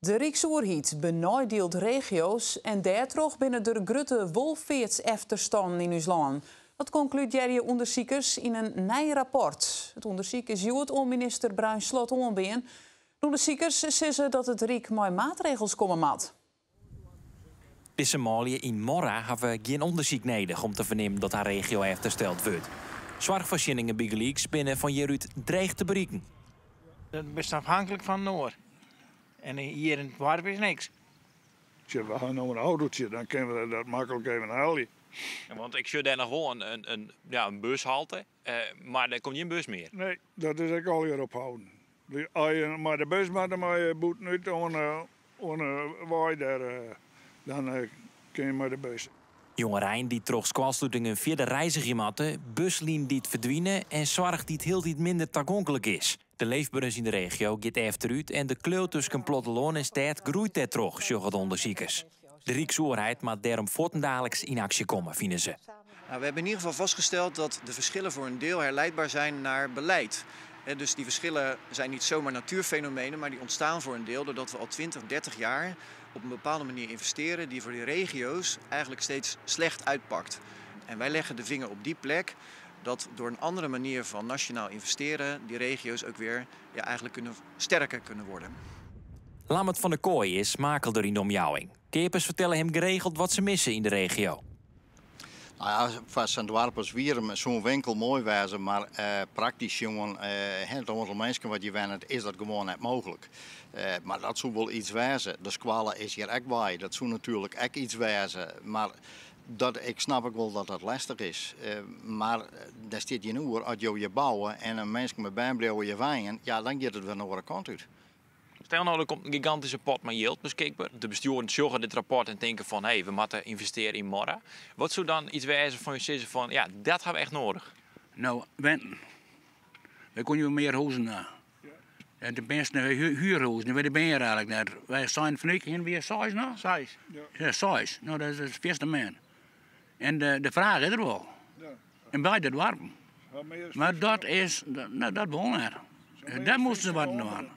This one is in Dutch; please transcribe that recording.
De Rijksoerheid benauwdeelt regio's en daardoor binnen de grote wolveertsefterstanden in ons land. Dat concluderen onderzoekers in een nieuw rapport. Het onderzoek is juist om minister Bruin Slot onbeen. De onderzoekers zeggen dat het Rijk met maatregels komen moet. Deze Somalië in Morra hebben we geen onderzoek nodig om te vernemen dat haar regio hersteld wordt. Zorgvoorzieningen bij Gelijks binnen van hieruit dreigt te bereiken. Dat is afhankelijk van Noord. En hier in het dorp is niks. We gaan nou een autootje, dan kunnen we dat makkelijk even halen. Ja, want ik zie daar nog wel een bushalte, maar er komt geen bus meer. Nee, dat is ik al hier ophouden. Als je maar de bus met je boet niet aan waai daar, dan kun je maar de bus. Jongeren die trots squalsluitingen via de reiziger matten, buslijn die het verdwijnen en zorg die het heel iets minder toegankelijk is. De leefbaarheid in de regio gaat achteruit en de kleur tussen platteland en stad groeit daar terug, zeggen de onderzoekers. De Rijksoerheid moet daarom voortdurend in actie komen, vinden ze. Nou, we hebben in ieder geval vastgesteld dat de verschillen voor een deel herleidbaar zijn naar beleid. Dus die verschillen zijn niet zomaar natuurfenomenen, maar die ontstaan voor een deel doordat we al 20, 30 jaar op een bepaalde manier investeren die voor die regio's eigenlijk steeds slecht uitpakt. En wij leggen de vinger op die plek dat door een andere manier van nationaal investeren die regio's ook weer eigenlijk sterker kunnen worden. Lammert van der Kooi is makelder in de omjouwing. Kepers vertellen hem geregeld wat ze missen in de regio. Nou ja, vast een dorp als Wierum zo'n winkel mooi wezen, maar praktisch jongen, het aantal mensen wat je wennet, is dat gewoon niet mogelijk. Maar dat zou wel iets wezen. De squallen is hier ook bij. Dat zou natuurlijk ook iets wezen. Maar ik snap wel dat dat lastig is. Maar daar zit je nu, als je bouwen en een mens met bijblijven je wijnen, ja, dan gaat het weer naar de kant uit. Stel nou, er komt een gigantische pot met geld beschikbaar. De besturen zorgen dit rapport en denken van, we moeten investeren in Morra. Wat zou dan iets wijzen van je zeggen van, ja, dat hebben we echt nodig? Nou, Wenten. Wij kunnen meer huizen na. Ja, de beste huurhuizen, waar ben je eigenlijk net? Wij zijn vandaag in weer 6 nou? 6. Ja, 6. Nou, dat is het eerste man. En de vraag is er wel. Ja. En bij dat warm. Maar dat is, dat begon er. Daar moesten ze wat doen.